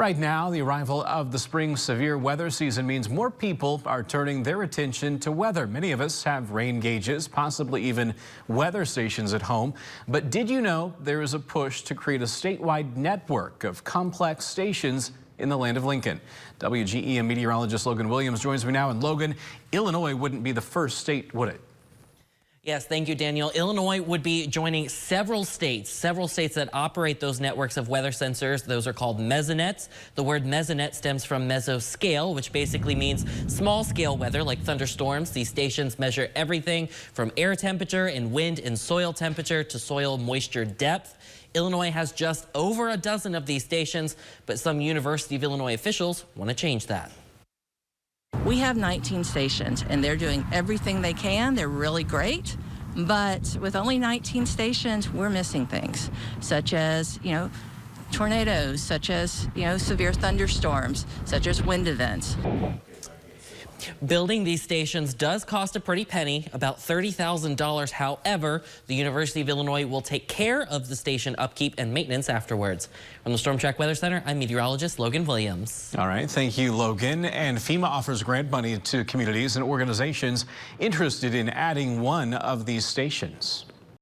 Right now, the arrival of the spring severe weather season means more people are turning their attention to weather. Many of us have rain gauges, possibly even weather stations at home. But did you know there is a push to create a statewide network of complex stations in the land of Lincoln? WGEM meteorologist Logan Williams joins me now. And Logan, Illinois wouldn't be the first state, would it? Yes, thank you, Daniel. Illinois would be joining several states that operate those networks of weather sensors. Those are called mesonets. The word mesonet stems from mesoscale, which basically means small scale weather like thunderstorms. These stations measure everything from air temperature and wind and soil temperature to soil moisture depth. Illinois has just over a dozen of these stations, but some University of Illinois officials want to change that. We have 19 stations, and they're doing everything they can. They're really great, but with only 19 stations, we're missing things, such as, tornadoes, such as, severe thunderstorms, such as wind events. Building these stations does cost a pretty penny, about $30,000. However, the University of Illinois will take care of the station upkeep and maintenance afterwards. From the Storm Track Weather Center, I'm meteorologist Logan Williams. All right, thank you, Logan. And FEMA offers grant money to communities and organizations interested in adding one of these stations.